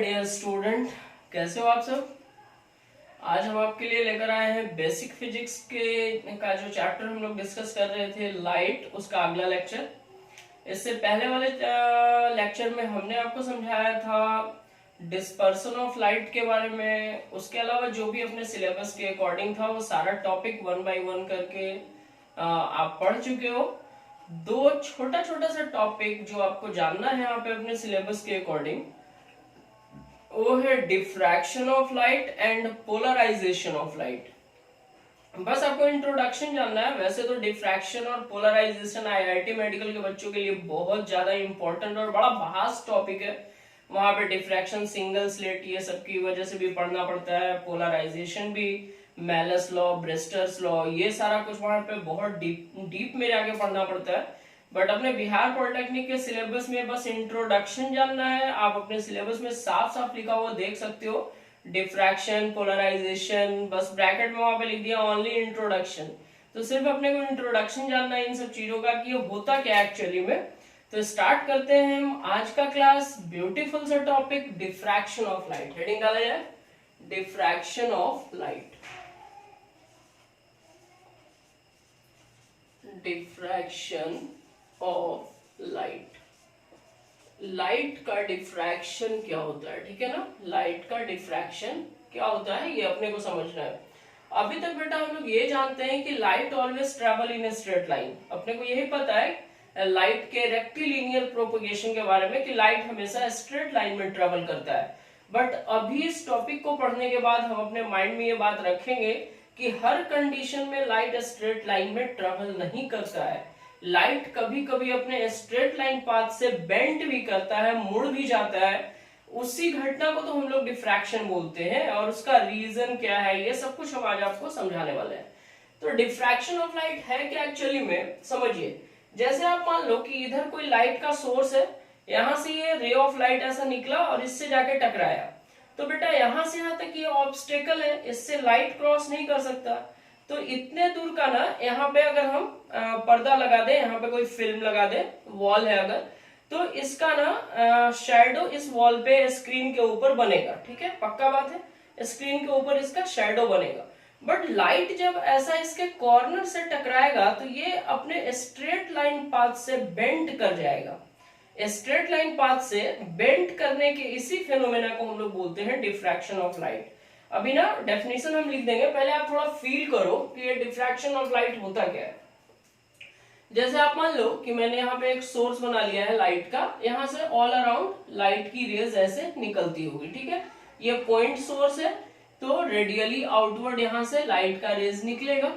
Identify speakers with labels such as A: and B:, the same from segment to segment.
A: Dear student, कैसे हो आप सब। आज हम आपके लिए लेकर आए हैं बेसिक फिजिक्स के का जो चैप्टर हम लोग डिस्कस कर रहे थे लाइट, उसका अगला लेक्चर। इससे पहले वाले लेक्चर में हमने आपको समझाया था डिस्पर्सन ऑफ लाइट के बारे में। उसके अलावा जो भी अपने सिलेबस के अकॉर्डिंग था वो सारा टॉपिक 1 बाय 1 करके आप पढ़ चुके हो। दो छोटा छोटा सा टॉपिक जो आपको जानना है यहाँ पे अपने सिलेबस के अकॉर्डिंग, वो है diffraction of light and polarization of light. बस आपको इंट्रोडक्शन जानना है। वैसे तो डिफ्रैक्शन और पोलराइजेशन आईआईटी मेडिकल के बच्चों के लिए बहुत ज्यादा इंपॉर्टेंट और बड़ा वास्ट टॉपिक है। वहां पे डिफ्रैक्शन, सिंगल स्लिट, ये सब की वजह से भी पढ़ना पड़ता है। पोलराइजेशन भी, मेलस लॉ, ब्रेस्टर्स लॉ, ये सारा कुछ वहां पे बहुत डीप में जाके पढ़ना पड़ता है। बट अपने बिहार पॉलिटेक्निक के सिलेबस में बस इंट्रोडक्शन जानना है। आप अपने सिलेबस में साफ साफ लिखा हुआ देख सकते हो, डिफ्रैक्शन, पोलराइजेशन, बस ब्रैकेट में वहां पे लिख दिया ओनली इंट्रोडक्शन। तो सिर्फ अपने को इंट्रोडक्शन जानना है इन सब चीजों का कि ये होता क्या एक्चुअली में। तो स्टार्ट करते हैं हम आज का क्लास। ब्यूटीफुल सा topic, diffraction of light. Heading डाला जाए, diffraction of light. Diffraction of light. Light का डिफ्रैक्शन क्या होता है, ठीक है ना। लाइट का डिफ्रैक्शन क्या होता है ये अपने को समझना है। अभी तक बेटा हम लोग ये जानते हैं कि light always travel in a straight line. अपने को यही पता है लाइट के रेक्टिलिनियर प्रोपगेशन के बारे में कि लाइट हमेशा स्ट्रेट लाइन में ट्रेवल करता है। बट अभी इस टॉपिक को पढ़ने के बाद हम अपने माइंड में ये बात रखेंगे कि हर कंडीशन में लाइट स्ट्रेट लाइन में ट्रेवल नहीं करता है। लाइट कभी कभी अपने स्ट्रेट लाइन पाथ से बेंड भी करता है, मुड़ भी जाता है। उसी घटना को तो हम लोग डिफ्रैक्शन बोलते हैं, और उसका रीजन क्या है ये सब कुछ हम आज आपको समझाने वाले हैं। तो डिफ्रैक्शन ऑफ लाइट है क्या एक्चुअली में, समझिए। जैसे आप मान लो कि इधर कोई लाइट का सोर्स है, यहां से ये रे ऑफ लाइट ऐसा निकला और इससे जाके टकराया। तो बेटा यहां से यहां तक ये ऑब्स्टेकल है, इससे लाइट क्रॉस नहीं कर सकता। तो इतने दूर का ना, यहाँ पे अगर हम पर्दा लगा दे, यहाँ पे कोई फिल्म लगा दे, वॉल है अगर, तो इसका ना शैडो इस वॉल पे स्क्रीन के ऊपर बनेगा, ठीक है, पक्का बात है। स्क्रीन के ऊपर इसका शैडो बनेगा। बट लाइट जब ऐसा इसके कॉर्नर से टकराएगा तो ये अपने स्ट्रेट लाइन पाथ से बेंड कर जाएगा। स्ट्रेट लाइन पाथ से बेंड करने के इसी फेनोमेना को हम लोग बोलते हैं डिफ्रैक्शन ऑफ लाइट। अभी ना डेफिनेशन हम लिख देंगे, पहले आप थोड़ा फील करो कि ये डिफ्रैक्शन ऑफ लाइट होता क्या है। जैसे आप मान लो कि मैंने यहाँ पे एक सोर्स बना लिया है लाइट का, यहाँ से ऑल अराउंड लाइट की रेज ऐसे निकलती होगी, ठीक है। ये पॉइंट सोर्स है, तो रेडियली आउटवर्ड यहाँ से लाइट का रेज निकलेगा।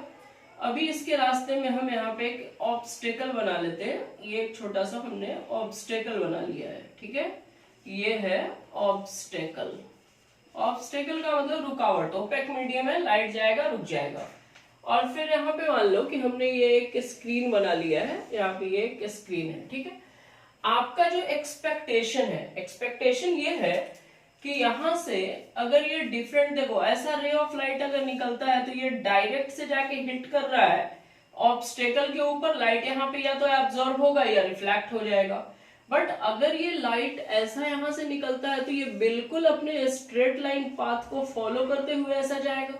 A: अभी इसके रास्ते में हम यहाँ पे एक ऑब्स्टेकल बना लेते हैं। ये एक छोटा सा हमने ऑब्स्टेकल बना लिया है, ठीक है। ये है ऑब्स्टेकल। ऑब्स्टेकल का मतलब रुकावट। ओपेक मीडियम है, लाइट जाएगा, रुक जाएगा। और फिर यहाँ पे मान लो कि हमने ये एक स्क्रीन बना लिया है, यहाँ पे ये एक स्क्रीन है, ठीक है। आपका जो एक्सपेक्टेशन है, एक्सपेक्टेशन ये है कि यहां से अगर ये डिफरेंट, देखो ऐसा रे ऑफ लाइट अगर निकलता है तो ये डायरेक्ट से जाके हिट कर रहा है ऑब्स्टेकल के ऊपर। लाइट यहाँ पे या तो एब्जॉर्ब होगा या रिफ्लेक्ट हो जाएगा। बट अगर ये लाइट ऐसा यहां से निकलता है तो ये बिल्कुल अपने स्ट्रेट लाइन पाथ को फॉलो करते हुए ऐसा जाएगा।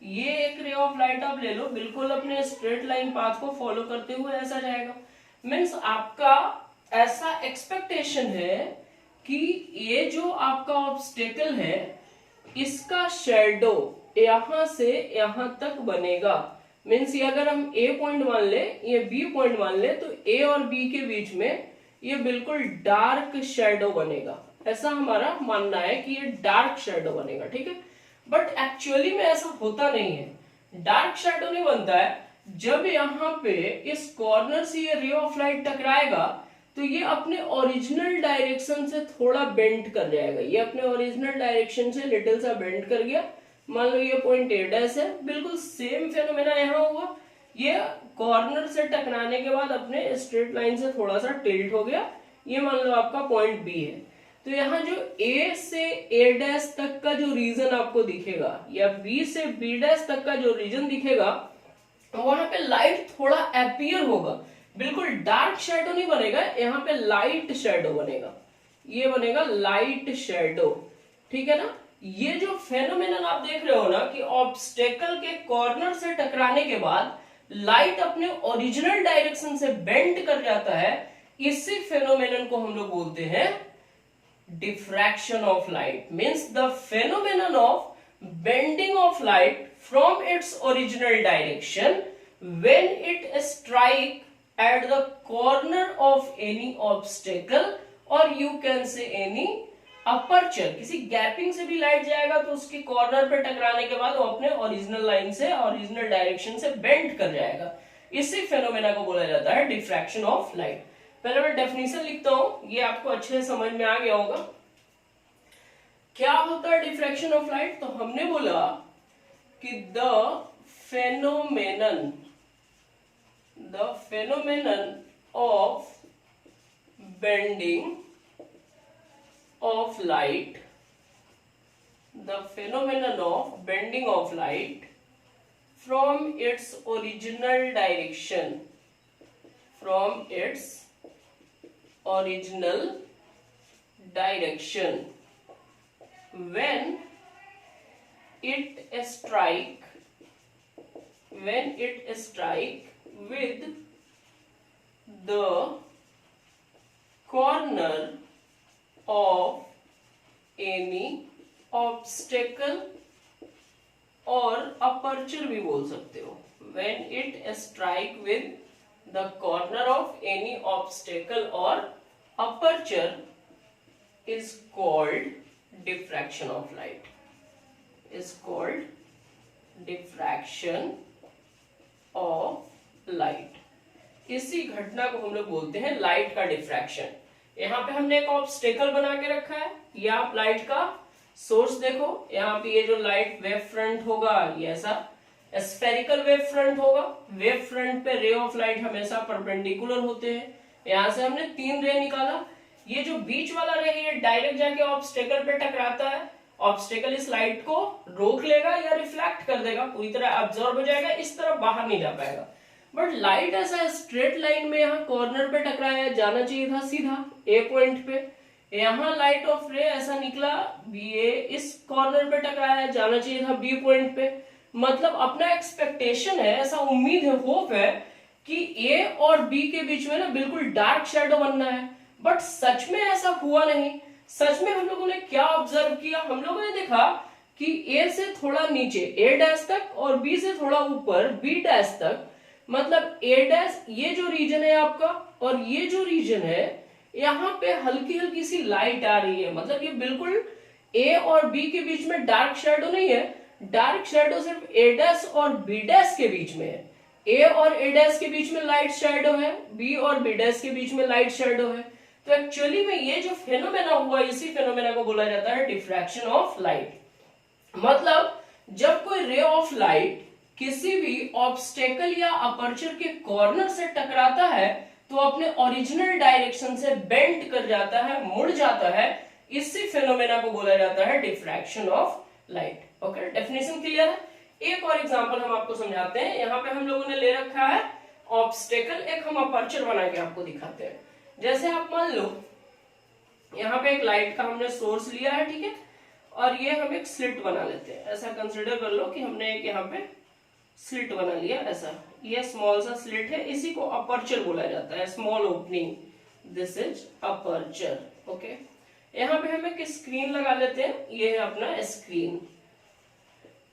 A: ये एक रे ऑफ लाइट आप ले लो, बिल्कुल अपने स्ट्रेट लाइन पाथ को फॉलो करते हुए ऐसा जाएगा। मीन्स आपका ऐसा एक्सपेक्टेशन है कि ये जो आपका ऑब्स्टेकल है, इसका शेडो यहां से यहां तक बनेगा। मीन्स ये अगर हम ए पॉइंट मान ले, ये बी पॉइंट मान ले, तो ए और बी के बीच में ये बिल्कुल डार्क शेडो बनेगा। ऐसा हमारा मानना है कि ये डार्क शेडो बनेगा, ठीक है। बट एक्चुअली में ऐसा होता नहीं है। डार्क शेडो नहीं बनता है। जब यहाँ पे इस कॉर्नर से ये रे ऑफ लाइट टकराएगा तो ये अपने ओरिजिनल डायरेक्शन से थोड़ा बेंड कर जाएगा। ये अपने ओरिजिनल डायरेक्शन से लिटिल सा बेंड कर गया। मान लो ये पॉइंट ए डैश है, बिल्कुल सेम फेनोमेना यहाँ हुआ। ये कॉर्नर से टकराने के बाद अपने स्ट्रेट लाइन से थोड़ा सा टिल्ट हो गया। ये मान लो आपका पॉइंट बी है। तो यहाँ जो ए से ए डैश तक का जो रीजन आपको दिखेगा, या बी से बी डैश तक का जो रीजन दिखेगा, वहां पे लाइट थोड़ा अपीयर होगा। बिल्कुल डार्क शेडो नहीं बनेगा, यहाँ पे लाइट शेडो बनेगा। ये बनेगा लाइट शेडो। ठीक है ना। ये जो फेनोमेनन आप देख रहे हो ना कि ऑब्स्टेकल के कॉर्नर से टकराने के बाद लाइट अपने ओरिजिनल डायरेक्शन से बेंड कर जाता है, इसी फेनोमेनन को हम लोग बोलते हैं diffraction of light. Means the phenomenon of bending of light from its original direction when it strike at the corner of any obstacle or you can say any aperture। किसी गैपिंग से भी light जाएगा तो उसके corner पे टकराने के बाद वो अपने ओरिजिनल लाइन से ओरिजिनल डायरेक्शन से बेंड कर जाएगा। इसी फेनोमेना को बोला जाता है डिफ्रैक्शन ऑफ लाइट। पहले मैं डेफिनेशन लिखता हूं, ये आपको अच्छे से समझ में आ गया होगा। क्या होता है डिफ्रैक्शन ऑफ लाइट? तो हमने बोला कि the phenomenon of bending of light, the phenomenon of bending of light from its original direction, from its original direction when it strike with the corner of any obstacle और aperture भी बोल सकते हो। when it strike with the corner of any obstacle or aperture is called diffraction of light, is called diffraction of light। इसी घटना को हम लोग बोलते हैं लाइट का डिफ्रैक्शन। यहाँ पे हमने एक ऑब्स्टेकल बना के रखा है, ये आप लाइट का सोर्स देखो, यहाँ पे ये जो लाइट वेव फ्रंट होगा ये ऐसा स्फेरिकल वेव फ्रंट होगा। वेव फ्रंट पे रे ऑफ लाइट हमेशा परपेंडिकुलर होते हैं। यहाँ से हमने 3 रे निकाला, ये जो बीच वाला रे ये डायरेक्ट जाके ऑब्स्टेकल पे टकराता है, ऑब्स्टेकल इस लाइट को रोक लेगा या रिफ्लेक्ट कर देगा, पूरी तरह अब्सॉर्ब हो जाएगा, इस तरफ बाहर नहीं जा पाएगा। बट लाइट ऐसा स्ट्रेट लाइन में यहाँ कॉर्नर पे टकराया, जाना चाहिए था सीधा ए पॉइंट पे। यहाँ लाइट ऑफ रे ऐसा निकला बी ए, इस कॉर्नर पे टकराया, जाना चाहिए था बी पॉइंट पे। मतलब अपना एक्सपेक्टेशन है, ऐसा उम्मीद है, होप है कि ए और बी के बीच में ना बिल्कुल डार्क शेडो बनना है। बट सच में ऐसा हुआ नहीं। सच में हम लोगों ने क्या ऑब्जर्व किया? हम लोगों ने देखा कि ए से थोड़ा नीचे ए डैश तक और बी से थोड़ा ऊपर बी डैश तक, मतलब ए डैश ये जो रीजन है आपका और ये जो रीजन है, यहाँ पे हल्की हल्की सी लाइट आ रही है। मतलब ये बिल्कुल ए और बी के बीच में डार्क शेडो नहीं है, डार्क शेडो सिर्फ ए डैश और बी डैश के बीच में है। ए और ए डैश के बीच में लाइट शेडो है, बी और बी डैश के बीच में लाइट शेडो है। तो एक्चुअली में ये जो फेनोमेना हुआ, इसी फेनोमेना को बोला जाता है डिफ्रैक्शन ऑफ लाइट। मतलब जब कोई रे ऑफ लाइट किसी भी ऑब्स्टेकल या अपर्चर के कॉर्नर से टकराता है तो अपने ओरिजिनल डायरेक्शन से बेंड कर जाता है, मुड़ जाता है, इसी फेनोमेना को बोला जाता है diffraction of light. Okay, definition clear है? एक और एग्जांपल हम आपको समझाते हैं। यहाँ पे हम लोगों ने ले रखा है ऑब्स्टेकल, एक हम अपर्चर बना के आपको दिखाते हैं। जैसे आप मान लो यहाँ पे एक लाइट का हमने सोर्स लिया है, ठीक है, और ये हम एक स्लिट बना लेते हैं। ऐसा कंसिडर कर लो कि हमने एक यहाँ पे स्लिट बना लिया, ऐसा ये स्मॉल सा स्लिट है, इसी को अपर्चर बोला जाता है, small opening, this is aperture. Okay, यहाँ पे हम एक स्क्रीन लगा लेते हैं, ये है अपना स्क्रीन।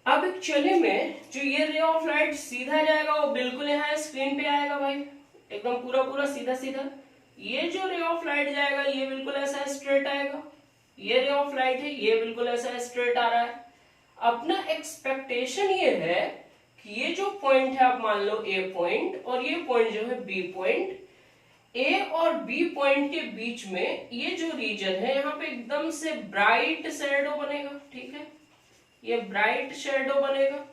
A: अब एक्चुअली में जो ये रे ऑफ लाइट सीधा जाएगा वो बिल्कुल यहाँ स्क्रीन पे आएगा भाई, एकदम पूरा पूरा सीधा सीधा। ये जो रे ऑफ लाइट जाएगा ये बिल्कुल ऐसा स्ट्रेट आएगा, ये रे ऑफ लाइट है ये बिल्कुल ऐसा स्ट्रेट आ रहा है। अपना एक्सपेक्टेशन ये है कि ये जो पॉइंट है आप मान लो ए पॉइंट और ये पॉइंट जो है बी पॉइंट, ए और बी पॉइंट के बीच में ये जो रीजन है यहाँ पे एकदम से ब्राइट शैडो बनेगा, ठीक है, ये ब्राइट शैडो बनेगा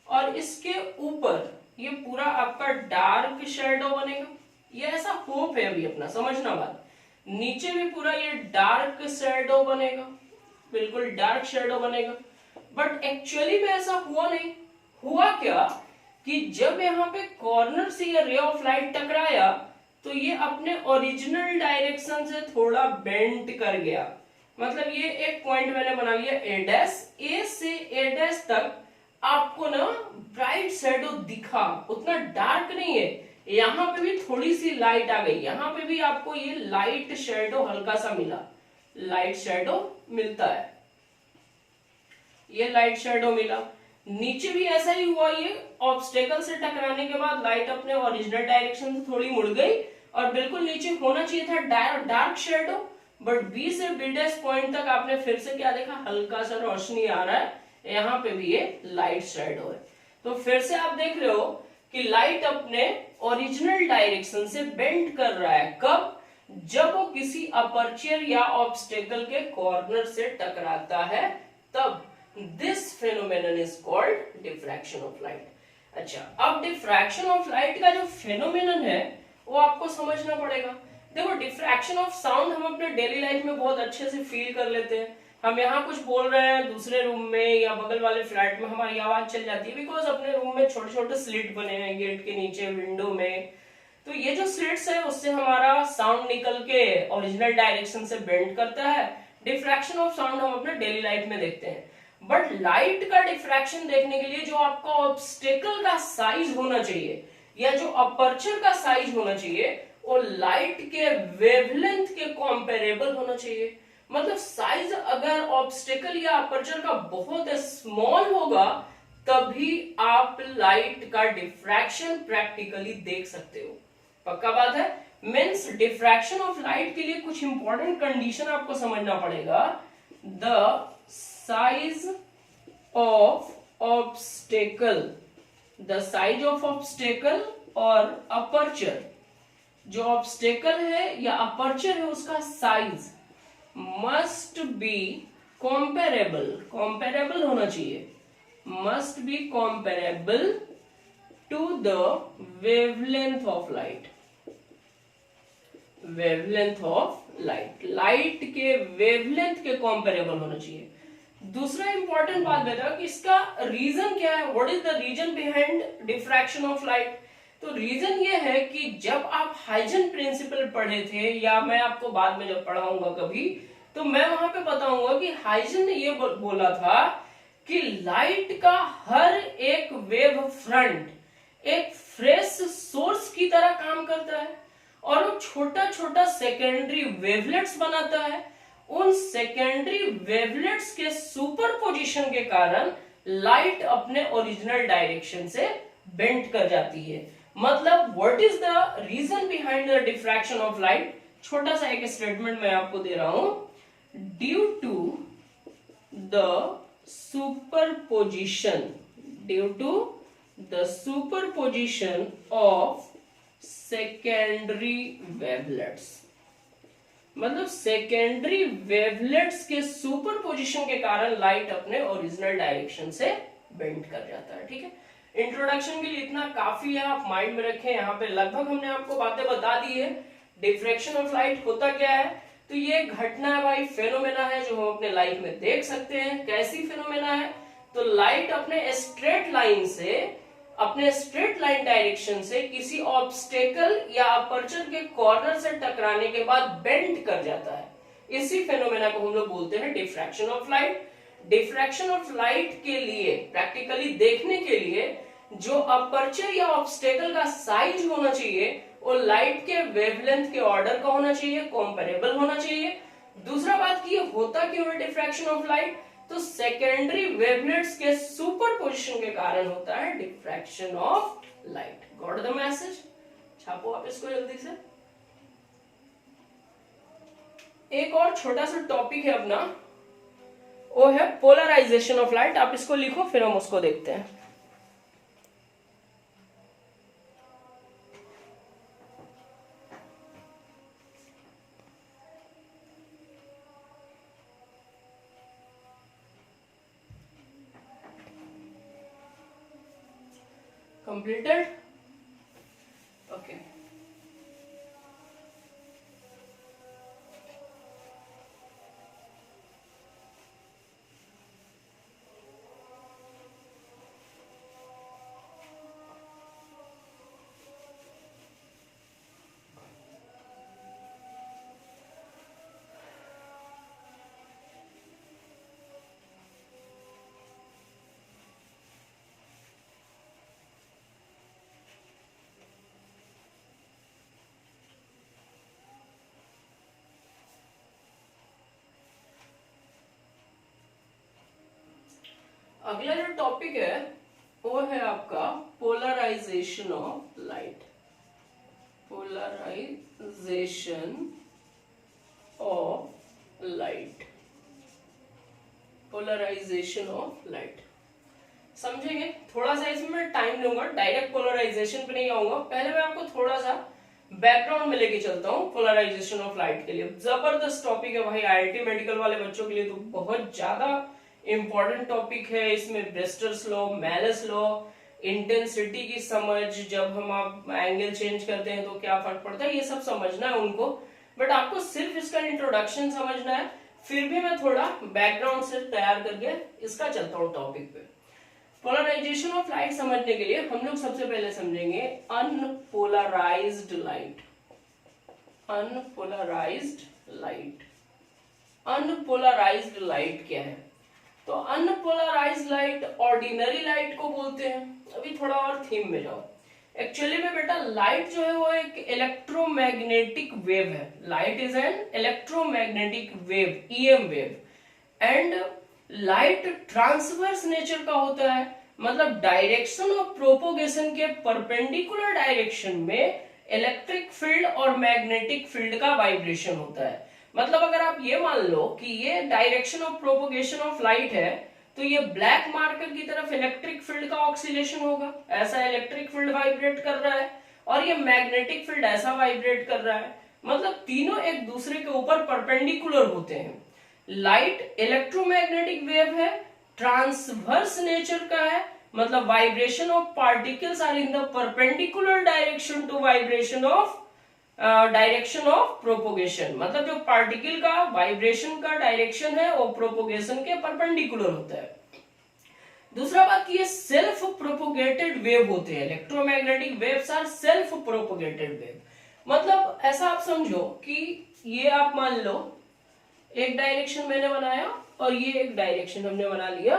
A: और इसके ऊपर ये पूरा आपका डार्क शैडो बनेगा। ये ऐसा होप है अभी अपना, समझना बात। नीचे भी पूरा ये डार्क शैडो बनेगा, बिल्कुल डार्क शैडो बनेगा। बट एक्चुअली में ऐसा हुआ नहीं। हुआ क्या कि जब यहाँ पे कॉर्नर से ये रे ऑफ लाइट टकराया तो ये अपने ओरिजिनल डायरेक्शन से थोड़ा बेंड कर गया। मतलब ये एक पॉइंट मैंने बना लिया ए डैश, ए से ए डैश तक आपको ना ब्राइट शैडो दिखा, उतना डार्क नहीं है, यहाँ पे भी थोड़ी सी लाइट आ गई, यहाँ पे भी आपको ये लाइट शैडो हल्का सा मिला, लाइट शैडो मिलता है, ये लाइट शैडो मिला। नीचे भी ऐसा ही हुआ, ये ऑब्स्टेकल से टकराने के बाद लाइट अपने ओरिजिनल डायरेक्शन से थोड़ी मुड़ गई और बिल्कुल नीचे होना चाहिए था डार्क शेडो, बट बी से बी डैश पॉइंट तक आपने फिर से क्या देखा, हल्का सा रोशनी आ रहा है, यहाँ पे भी ये लाइट शेडो है। तो फिर से आप देख रहे हो कि लाइट अपने ओरिजिनल डायरेक्शन से बेंड कर रहा है, कब, जब वो किसी अपर्चर या ऑब्स्टेकल के कॉर्नर से टकराता है, तब this phenomenon is called diffraction of light. अच्छा, अब डिफ्रैक्शन ऑफ लाइट का जो फेनोमेनन है वो आपको समझना पड़ेगा। देखो, डिफ्रैक्शन ऑफ साउंड हम अपने डेली लाइफ में बहुत अच्छे से फील कर लेते हैं, हम यहाँ कुछ बोल रहे हैं, दूसरे रूम में या बगल वाले फ्लैट में हमारी आवाज चल जाती है, बिकॉज अपने रूम में छोटे छोटे स्लिट बने हैं गेट के नीचे, विंडो में, तो ये जो स्लिट्स है उससे हमारा साउंड निकल के ओरिजिनल डायरेक्शन से बेंड करता है। डिफ्रैक्शन ऑफ साउंड हम अपने डेली लाइफ में देखते हैं, बट लाइट का डिफ्रैक्शन देखने के लिए जो आपका ऑब्स्टेकल का साइज होना चाहिए या जो अपर्चर का साइज होना चाहिए वो लाइट के वेवलेंथ के कंपैरेबल होना चाहिए। मतलब साइज अगर ऑब्स्टेकल या अपर्चर का बहुत स्मॉल होगा तभी आप लाइट का डिफ्रैक्शन प्रैक्टिकली देख सकते हो। पक्का बात है। मीन्स डिफ्रैक्शन ऑफ लाइट के लिए कुछ इंपॉर्टेंट कंडीशन आपको समझना पड़ेगा। The size of obstacle, the size of obstacle और अपर्चर, जो ऑब्स्टेकल है या अपर्चर है उसका size must be comparable, comparable होना चाहिए, must be comparable to the wavelength of light, wavelength of light, light के वेवलेंथ के कॉम्पेरेबल होना चाहिए। दूसरा इंपॉर्टेंट बात बताओ कि इसका रीजन क्या है, what is the reason behind diffraction of light. तो रीजन ये है कि जब आप हाइजन प्रिंसिपल पढ़े थे, या मैं आपको बाद में जब पढ़ाऊंगा कभी, तो मैं वहां पे बताऊंगा कि हाइजन ने ये बोला था कि लाइट का हर एक वेव फ्रंट एक फ्रेश सोर्स की तरह काम करता है और वो छोटा छोटा सेकेंडरी वेवलेट्स बनाता है। उन सेकेंडरी वेवलेट्स के सुपरपोजिशन के कारण लाइट अपने ओरिजिनल डायरेक्शन से बेंड कर जाती है। मतलब what is the reason behind the diffraction of light, छोटा सा एक स्टेटमेंट मैं आपको दे रहा हूं। Due to the superposition, due to the superposition of secondary wavelets, मतलब सेकेंडरी वेवलेट्स के सुपरपोजिशन के कारण लाइट अपने ओरिजिनल डायरेक्शन से बेंड कर जाता है। ठीक है, इंट्रोडक्शन के लिए इतना काफी है, आप माइंड में रखें। यहाँ पे लगभग हमने आपको बातें बता दी है। डिफ्रैक्शन ऑफ लाइट होता क्या है, तो ये घटना है भाई, फेनोमेना है जो हम अपने लाइफ में देख सकते हैं। कैसी फेनोमेना है, तो लाइट अपने स्ट्रेट लाइन से, अपने स्ट्रेट लाइन डायरेक्शन से किसी ऑब्स्टेकल या अपर्चर के कॉर्नर से टकराने के बाद बेंड कर जाता है। इसी फेनोमेना को हम लोग बोलते हैं diffraction of light. Diffraction of light के लिए प्रैक्टिकली देखने के लिए जो अपर्चर या ऑब्स्टेकल का साइज होना चाहिए वो लाइट के वेवलेंथ के ऑर्डर का होना चाहिए, कंपैरेबल होना चाहिए। दूसरा बात कि ये होता क्यों है डिफ्रैक्शन ऑफ लाइट, तो सेकेंडरी वेवलेट्स के सुपरपोजिशन के कारण होता है diffraction of light. Got the message? छापो आप इसको जल्दी से। एक और छोटा सा टॉपिक है अपना, वो है पोलराइजेशन ऑफ लाइट। आप इसको लिखो फिर हम उसको देखते हैं। Completed? Okay. अगला जो टॉपिक है वो है आपका polarization of light. Polarization of light, polarization of light समझेंगे। थोड़ा सा इसमें मैं टाइम लूंगा, डायरेक्ट पोलराइजेशन पे नहीं आऊंगा। पहले मैं आपको थोड़ा सा बैकग्राउंड में लेके चलता हूँ पोलराइजेशन ऑफ लाइट के लिए। जबरदस्त टॉपिक है भाई, आईआईटी मेडिकल वाले बच्चों के लिए तो बहुत ज्यादा इंपॉर्टेंट टॉपिक है। इसमें ब्रेस्टर्स लॉ, मेलस लॉ, इंटेंसिटी की समझ, जब हम आप एंगल चेंज करते हैं तो क्या फर्क पड़ता है, ये सब समझना है उनको। बट आपको सिर्फ इसका इंट्रोडक्शन समझना है, फिर भी मैं थोड़ा बैकग्राउंड से तैयार करके इसका चलता हूँ टॉपिक पे। पोलराइजेशन ऑफ लाइट समझने के लिए हम लोग सबसे पहले समझेंगे unpolarised light. Unpolarised light, unpolarised light क्या है? तो अनपोलराइज्ड लाइट ऑर्डिनरी लाइट को बोलते हैं। अभी थोड़ा और थीम में जाओ। एक्चुअली में बेटा लाइट जो है वो एक इलेक्ट्रोमैग्नेटिक वेव है। Light is an electromagnetic wave, EM wave, and light transverse nature का होता है। मतलब डायरेक्शन ऑफ प्रोपोगेशन के परपेंडिकुलर डायरेक्शन में इलेक्ट्रिक फील्ड और मैग्नेटिक फील्ड का वाइब्रेशन होता है। मतलब अगर आप ये मान लो कि ये direction of propagation of light है, तो ये ब्लैक मार्कर की तरफ इलेक्ट्रिक फील्ड का ऑक्सीलेशन होगा, ऐसा इलेक्ट्रिक फील्ड वाइब्रेट कर रहा है, और ये मैग्नेटिक फील्ड ऐसा वाइब्रेट कर रहा है। मतलब तीनों एक दूसरे के ऊपर परपेंडिकुलर होते हैं। लाइट इलेक्ट्रोमैग्नेटिक वेव है, ट्रांसवर्स नेचर का है, मतलब vibration of particles are in the perpendicular direction to vibration of direction of propagation. मतलब जो पार्टिकल का वाइब्रेशन का डायरेक्शन है वो प्रोपोगेशन के परपेंडिकुलर होता है। दूसरा बात कि ये सेल्फ प्रोपोगेटेड वेव होते हैं। Electromagnetic waves are self propagated wave. मतलब ऐसा आप समझो कि ये आप मान लो एक डायरेक्शन मैंने बनाया और ये एक डायरेक्शन हमने बना लिया,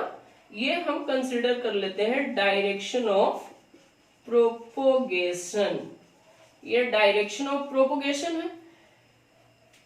A: ये हम कंसीडर कर लेते हैं डायरेक्शन ऑफ प्रोपोगेशन। ये डायरेक्शन ऑफ प्रोपोगेशन है।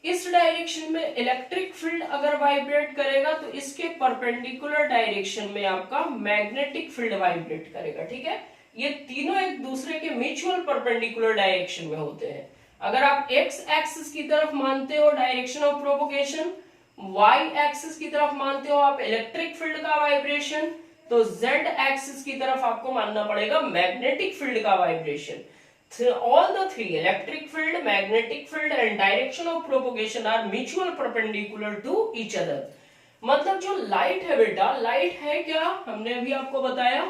A: इस डायरेक्शन में इलेक्ट्रिक फील्ड अगर वाइब्रेट करेगा तो इसके परपेंडिकुलर डायरेक्शन में आपका मैग्नेटिक फील्ड वाइब्रेट करेगा। ठीक है, ये तीनों एक दूसरे के म्यूचुअल परपेंडिकुलर डायरेक्शन में होते हैं। अगर आप एक्स एक्सिस की तरफ मानते हो direction of propagation, Y axis की तरफ मानते हो आप इलेक्ट्रिक फील्ड का वाइब्रेशन, तो जेड एक्सिस की तरफ आपको मानना पड़ेगा मैग्नेटिक फील्ड का vibration. All the three, electric field, magnetic field and direction of propagation are mutual perpendicular to each other. मतलब जो लाइट है बेटा, लाइट है क्या? हमने अभी आपको बताया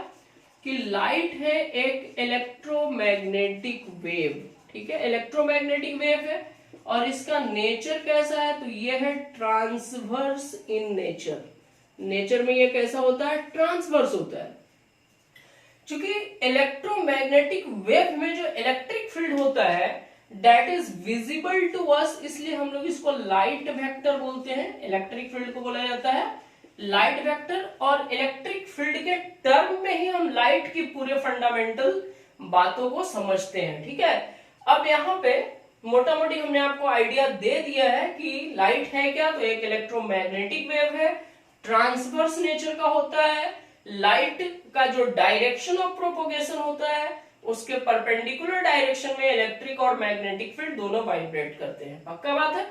A: कि लाइट है एक इलेक्ट्रोमैग्नेटिक वेव। ठीक है, इलेक्ट्रोमैग्नेटिक वेव है और इसका नेचर कैसा है? तो ये है ट्रांसवर्स इन नेचर। नेचर में ये कैसा होता है? ट्रांसवर्स होता है। क्योंकि इलेक्ट्रोमैग्नेटिक वेव में जो इलेक्ट्रिक फील्ड होता है that is visible to us, इसलिए हम लोग इसको लाइट वेक्टर बोलते हैं। इलेक्ट्रिक फील्ड को बोला जाता है लाइट वेक्टर, और इलेक्ट्रिक फील्ड के टर्म में ही हम लाइट की पूरे फंडामेंटल बातों को समझते हैं। ठीक है, अब यहाँ पे मोटा मोटी हमने आपको आइडिया दे दिया है कि लाइट है क्या। तो एक इलेक्ट्रोमैग्नेटिक वेव है, ट्रांसवर्स नेचर का होता है, लाइट का जो डायरेक्शन ऑफ प्रोपोगेशन होता है उसके परपेंडिकुलर डायरेक्शन में इलेक्ट्रिक और मैग्नेटिक फील्ड दोनों वाइब्रेट करते हैं। पक्का बात है?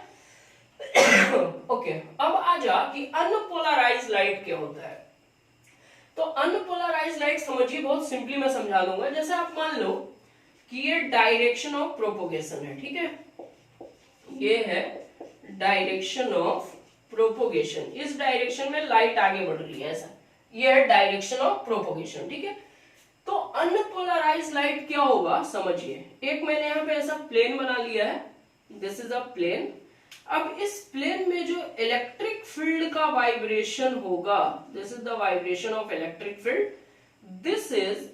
A: ओके, अब आ जा कि अनपोलराइज्ड लाइट क्या होता है। तो अनपोलराइज्ड लाइट समझिए, बहुत सिंपली मैं समझा दूंगा। जैसे आप मान लो कि ये डायरेक्शन ऑफ प्रोपोगेशन है। ठीक है, ये है डायरेक्शन ऑफ प्रोपोगेशन। इस डायरेक्शन में लाइट आगे बढ़ रही है, ऐसा ये है डायरेक्शन ऑफ प्रोपोगेशन। ठीक है, तो अनपोलराइज्ड लाइट क्या होगा समझिए। एक मैंने यहां पे ऐसा प्लेन बना लिया है, दिस इज अ प्लेन। अब इस प्लेन में जो इलेक्ट्रिक फील्ड का वाइब्रेशन होगा, this is the vibration of electric field, this is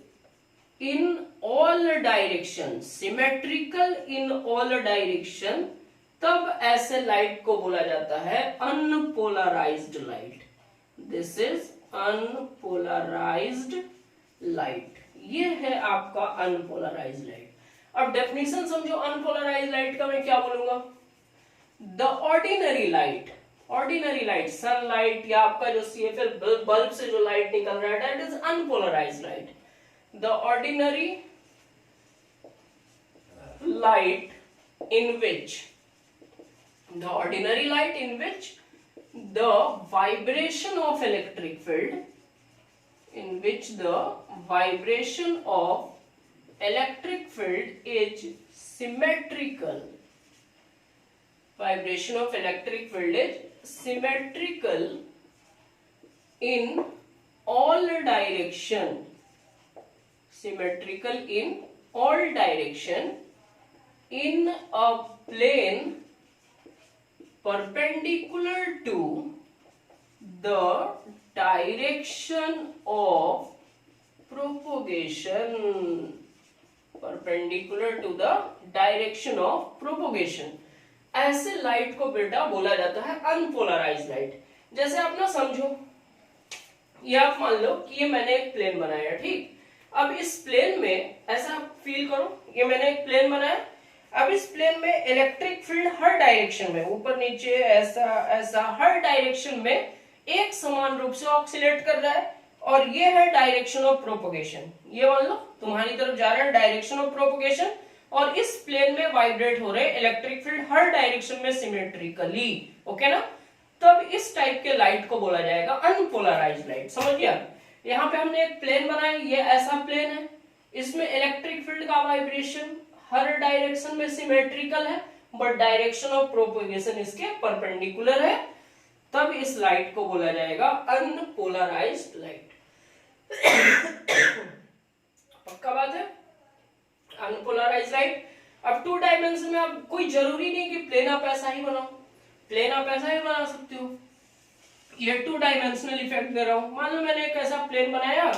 A: in all direction, symmetrical in all direction, तब ऐसे लाइट को बोला जाता है unpolarised light. This is unpolarised light. ये है आपका अनपोलराइज्ड लाइट। अब डेफिनेशन समझो अनपोलराइज्ड लाइट का। मैं क्या बोलूंगा? The ordinary light ordinary light, sunlight या आपका जो CFL बल्ब से जो लाइट निकल रहा है, that is unpolarised light. The ordinary light in which the ordinary light in which the vibration of electric field in which the vibration of electric field is symmetrical. Vibration of electric field is symmetrical in all direction. Symmetrical in all direction in a plane perpendicular to the direction of propagation. Perpendicular to the direction of propagation. ऐसे light को बेटा बोला जाता है unpolarised light. जैसे आप ना समझो, ये आप मान लो कि ये मैंने एक प्लेन बनाया, ठीक. अब इस प्लेन में ऐसा फील करो, ये मैंने एक प्लेन बनाया. अब इस प्लेन में इलेक्ट्रिक फील्ड हर डायरेक्शन में, ऊपर नीचे ऐसा ऐसा हर डायरेक्शन में एक समान रूप से ऑक्सीलेट कर रहा है. और ये है डायरेक्शन ऑफ प्रोपोगेशन. ये मान लो तुम्हारी तरफ जा रहा है डायरेक्शन ऑफ प्रोपोगेशन, और इस प्लेन में वाइब्रेट हो रहे इलेक्ट्रिक फील्ड हर डायरेक्शन में सिमेट्रिकली. ओके ना. तब इस टाइप के लाइट को बोला जाएगा अनपोलराइज्ड लाइट. समझ गया. यहाँ पे हमने एक प्लेन बनाया, ये ऐसा प्लेन है, इसमें इलेक्ट्रिक फील्ड का वाइब्रेशन हर डायरेक्शन में सिमेट्रिकल है, बट डायरेक्शन ऑफ प्रोपोगेशन इसके परपेंडिकुलर है. तब इस लाइट को बोला जाएगा अनपोलराइज्ड लाइट. पक्का बात है. Unpolarised light. अब 2 डायमेंशन में आप, कोई जरूरी नहीं कि प्लेन आप ऐसा ही बनाओ, प्लेन आप ऐसा ही बना सकते हो. ये 2 डायमेंशनल इफेक्ट दे रहा हूं. मान लो मैंने एक ऐसा प्लेन बनाया,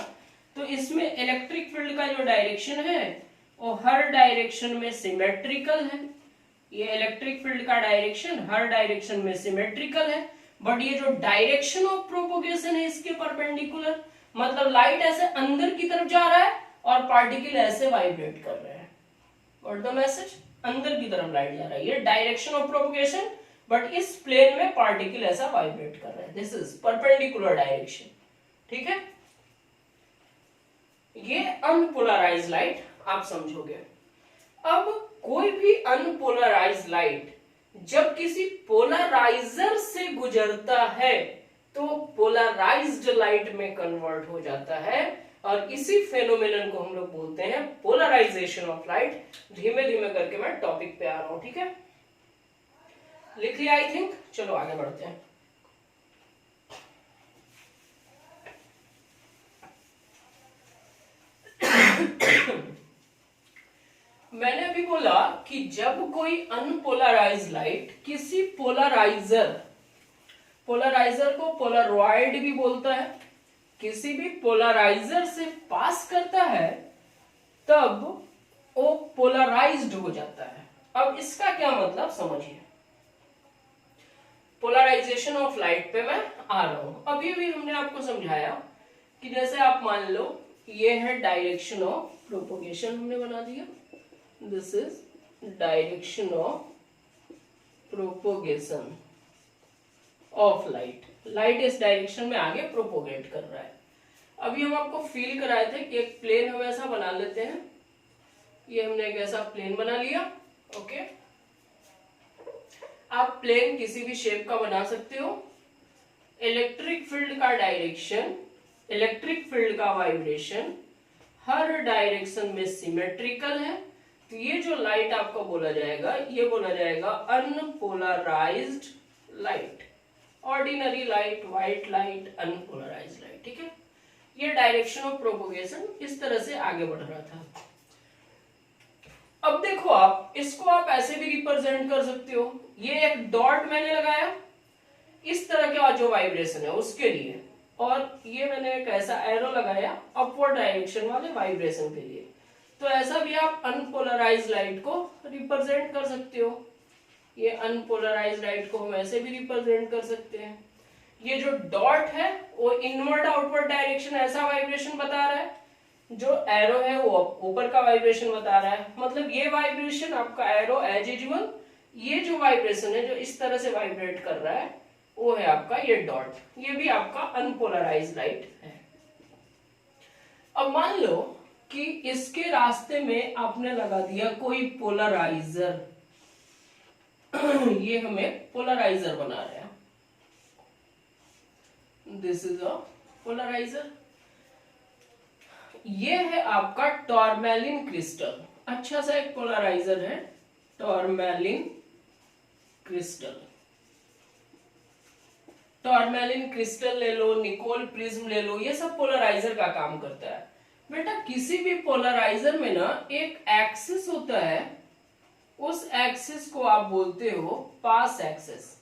A: तो इसमें इलेक्ट्रिक फील्ड का जो डायरेक्शन है वो हर डायरेक्शन में सिमेट्रिकल है. ये इलेक्ट्रिक फील्ड का डायरेक्शन हर डायरेक्शन में सिमेट्रिकल है, बट ये जो डायरेक्शन ऑफ प्रोपोगेशन है इसके परपेंडिकुलर. मतलब लाइट ऐसे अंदर की तरफ जा रहा है और पार्टिकल ऐसे वाइब्रेट कर रहे हैं. What the message? अंदर की तरफ लाइट जा रहा है, ये डायरेक्शन ऑफ प्रोपोगेशन, बट इस प्लेन में पार्टिकल ऐसा वाइब्रेट कर रहा है. This is perpendicular direction. ठीक है. ये अनपोलराइज्ड लाइट आप समझोगे. अब कोई भी अनपोलराइज्ड लाइट जब किसी पोलराइजर से गुजरता है तो पोलराइज्ड लाइट में कन्वर्ट हो जाता है, और इसी फेनोमेनन को हम लोग बोलते हैं पोलराइजेशन ऑफ लाइट. धीमे धीमे करके मैं टॉपिक पे आ रहा हूं. ठीक है. लिख लिया आई थिंक. चलो आगे बढ़ते हैं. मैंने अभी बोला कि जब कोई अनपोलराइज्ड लाइट किसी पोलराइजर को पोलरॉइड भी बोलता है, किसी भी पोलराइजर से पास करता है, तब वो पोलराइज्ड हो जाता है. अब इसका क्या मतलब समझिए. पोलराइजेशन ऑफ लाइट पे मैं आ रहा हूं. अभी भी हमने आपको समझाया कि जैसे आप मान लो ये है डायरेक्शन ऑफ प्रोपोगेशन, हमने बना दिया. This is direction of propagation of light. Light इस डायरेक्शन में आगे प्रोपोगेट कर रहा है. अभी हम आपको फील कराए थे कि एक प्लेन हम ऐसा बना लेते हैं. ये हमने एक ऐसा प्लेन बना लिया. ओके. आप प्लेन किसी भी शेप का बना सकते हो. इलेक्ट्रिक फील्ड का डायरेक्शन, इलेक्ट्रिक फील्ड का वाइब्रेशन हर डायरेक्शन में सिमेट्रिकल है. तो ये जो लाइट आपको बोला जाएगा, ये बोला जाएगा unpolarised light. Ordinary light, white light, unpolarised light. ठीक है. ये डायरेक्शन ऑफ प्रोपोगेशन इस तरह से आगे बढ़ रहा था. अब देखो, आप इसको आप ऐसे भी रिप्रेजेंट कर सकते हो. ये एक डॉट मैंने लगाया इस तरह का जो वाइब्रेशन है उसके लिए, और ये मैंने एक ऐसा एरो लगाया अपवर्ड डायरेक्शन वाले वाइब्रेशन के लिए. तो ऐसा भी आप अनपोलराइज्ड लाइट को रिप्रेजेंट कर सकते हो. ये अनपोलराइज्ड लाइट को हम ऐसे भी रिप्रेजेंट कर सकते हैं. ये जो डॉट है वो इनवर्ड आउटवर्ड डायरेक्शन ऐसा वाइब्रेशन बता रहा है, जो एरो है वो ऊपर का वाइब्रेशन बता रहा है. मतलब ये वाइब्रेशन आपका एरो एज यूजुअल, ये जो वाइब्रेशन है जो इस तरह से वाइब्रेट कर रहा है वो है आपका ये डॉट, ये भी आपका अनपोलराइज्ड लाइट है। अब मान लो कि इसके रास्ते में आपने लगा दिया कोई पोलराइजर ये हमें पोलराइजर बना रहे हैं, दिस इज अ पोलराइजर। ये है आपका टॉर्मेलिन क्रिस्टल, अच्छा सा एक पोलराइजर है टॉर्मेलिन क्रिस्टल। टॉर्मेलिन क्रिस्टल ले लो, निकोल प्रिज्म ले लो, ये सब पोलराइजर का काम करता है। बेटा किसी भी पोलराइजर में ना एक एक्सिस होता है, उस एक्सिस को आप बोलते हो पास एक्सिस।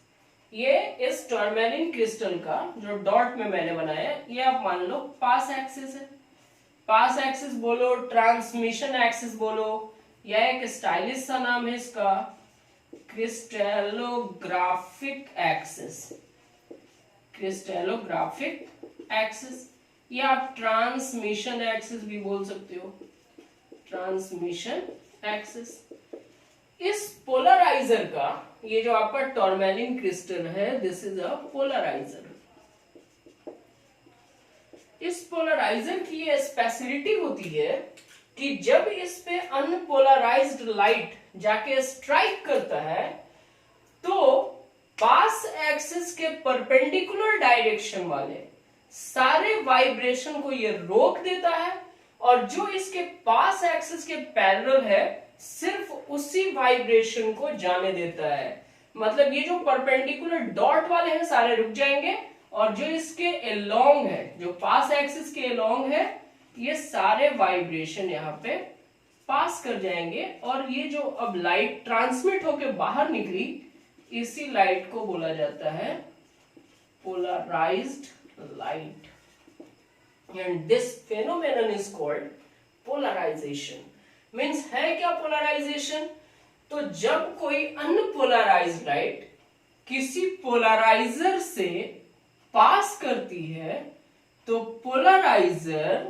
A: ये इस टॉर्मेलिन क्रिस्टल का जो डॉट में मैंने बनाया है, ये आप मान लो पास एक्सिस है। पास एक्सिस बोलो, ट्रांसमिशन एक्सिस बोलो, या एक स्टाइलिश सा नाम है इसका क्रिस्टलोग्राफिक एक्सिस, क्रिस्टलोग्राफिक एक्सिस, या आप ट्रांसमिशन एक्सिस भी बोल सकते हो, ट्रांसमिशन एक्सिस। इस पोलराइजर का, ये जो आपका टॉर्मेलिन क्रिस्टल है, दिस इज अ पोलराइजर। इस पोलराइजर की ये स्पेशलिटी होती है कि जब इस पे अनपोलराइज्ड लाइट जाके स्ट्राइक करता है तो पास एक्सिस के परपेंडिकुलर डायरेक्शन वाले सारे वाइब्रेशन को ये रोक देता है, और जो इसके पास एक्सिस के पैरेलल है सिर्फ उसी वाइब्रेशन को जाने देता है। मतलब ये जो परपेंडिकुलर डॉट वाले हैं सारे रुक जाएंगे, और जो इसके अलोंग है, जो पास एक्सिस के अलोंग है, ये सारे वाइब्रेशन यहाँ पे पास कर जाएंगे। और ये जो अब लाइट ट्रांसमिट होके बाहर निकली, इसी लाइट को बोला जाता है polarized light, and this phenomenon is called polarization. Means है क्या पोलराइजेशन? तो जब कोई अनपोलराइज्ड लाइट किसी पोलराइजर से पास करती है तो पोलराइजर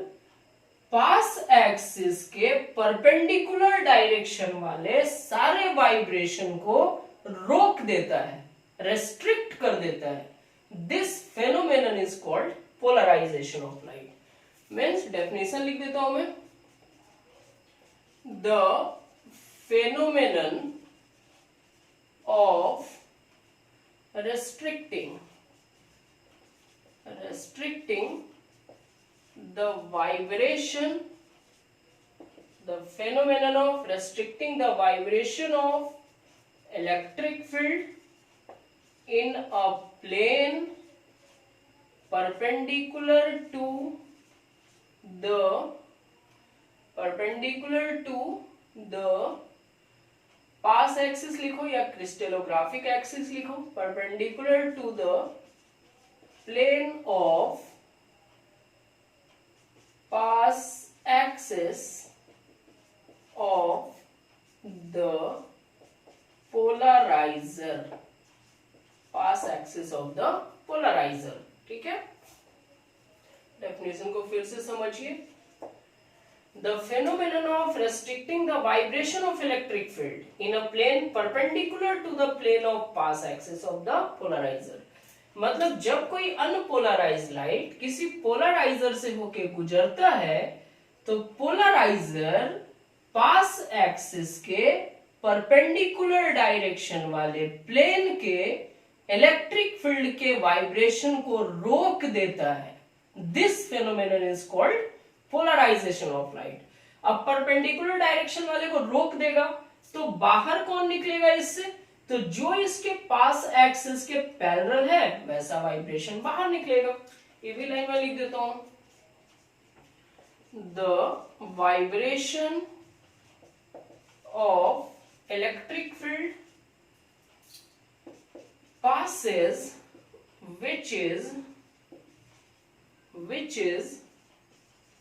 A: पास एक्सिस के परपेंडिकुलर डायरेक्शन वाले सारे वाइब्रेशन को रोक देता है, रेस्ट्रिक्ट कर देता है। This phenomenon is called polarization of light. Means definition लिख देता हूं मैं, the phenomenon of restricting the vibration, the phenomenon of restricting the vibration of electric field in a plane perpendicular to the pass axis लिखो या crystallographic axis लिखो, perpendicular to the plane of pass axis of the polarizer, pass axis of the polarizer. ठीक है, definition को फिर से समझिए। The phenomenon of restricting the vibration of electric field in a plane perpendicular to the plane of pass axis of the polarizer। मतलब जब कोई unpolarised light किसी पोलराइजर से होके गुजरता है तो पोलराइजर पास एक्सिस के परपेंडिकुलर डायरेक्शन वाले प्लेन के इलेक्ट्रिक फील्ड के वाइब्रेशन को रोक देता है। This phenomenon is called polarization of light. अब परपेंडिकुलर डायरेक्शन वाले को रोक देगा तो बाहर कौन निकलेगा इससे? तो जो इसके पास एक्सिस के पैरेलल है वैसा वाइब्रेशन बाहर निकलेगा। ये भी लाइन में लिख देता हूं, the vibration of electric field passes which is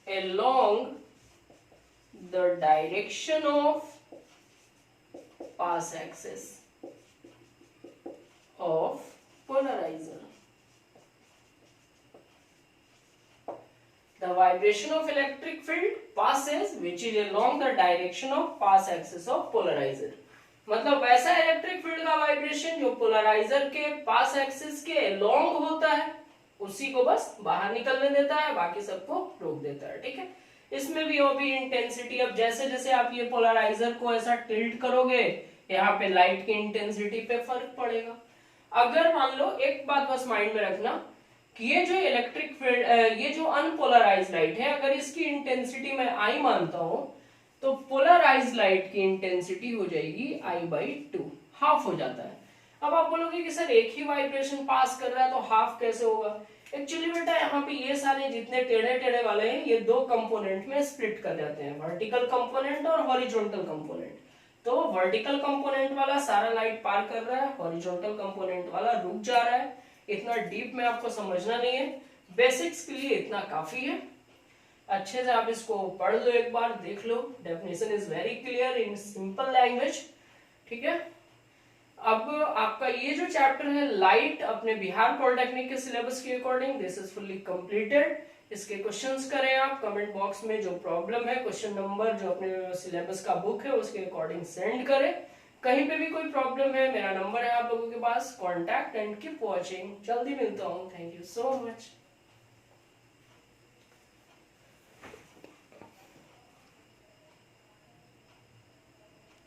A: along the direction of pass axis of polarizer. The vibration of electric field passes which is along the direction of pass axis of polarizer. मतलब वैसा electric field का vibration vibration जो polariser के पास axis के long होता है उसी को बस बाहर निकलने देता है, बाकी सबको रोक देता है। ठीक है, इसमें भी अभी इंटेंसिटी, अब जैसे जैसे आप ये पोलराइजर को ऐसा टिल्ट करोगे यहाँ पे लाइट की इंटेंसिटी पे फर्क पड़ेगा। अगर मान लो, एक बात बस माइंड में रखना कि ये जो इलेक्ट्रिक फील्ड, ये जो अनपोलराइज्ड लाइट है, अगर इसकी इंटेंसिटी मैं आई मानता हूं तो पोलराइज्ड लाइट की इंटेंसिटी हो जाएगी I/2, हाफ हो जाता है। अब आप बोलोगे कि सर एक ही वाइब्रेशन पास कर रहा है तो हाफ कैसे होगा? एक्चुअली बेटा यहाँ पे ये सारे जितने टेढ़े टेढ़े वाले हैं ये दो कंपोनेंट में स्प्लिट कर जाते हैं, वर्टिकल कंपोनेंट और हॉरिजॉन्टल कंपोनेंट। तो वर्टिकल कंपोनेंट वाला सारा लाइट पार कर रहा है, हॉरिजॉन्टल कंपोनेंट वाला रुक जा रहा है। इतना डीप में आपको समझना नहीं है, बेसिक्स के लिए इतना काफी है। अच्छे से आप इसको पढ़ लो, एक बार देख लो, definition is very clear in simple language. ठीक है, अब आपका ये जो चैप्टर है लाइट अपने बिहार पॉलिटेक्निक के सिलेबस के according this is fully completed. इसके क्वेश्चंस करें आप कमेंट बॉक्स में, जो प्रॉब्लम है क्वेश्चन नंबर जो अपने सिलेबस का बुक है उसके अकॉर्डिंग सेंड करें। कहीं पे भी कोई प्रॉब्लम है, मेरा नंबर है आप लोगों के पास, कॉन्टैक्ट एंड कीप वॉचिंग। जल्दी मिलता हूँ, थैंक यू सो मच।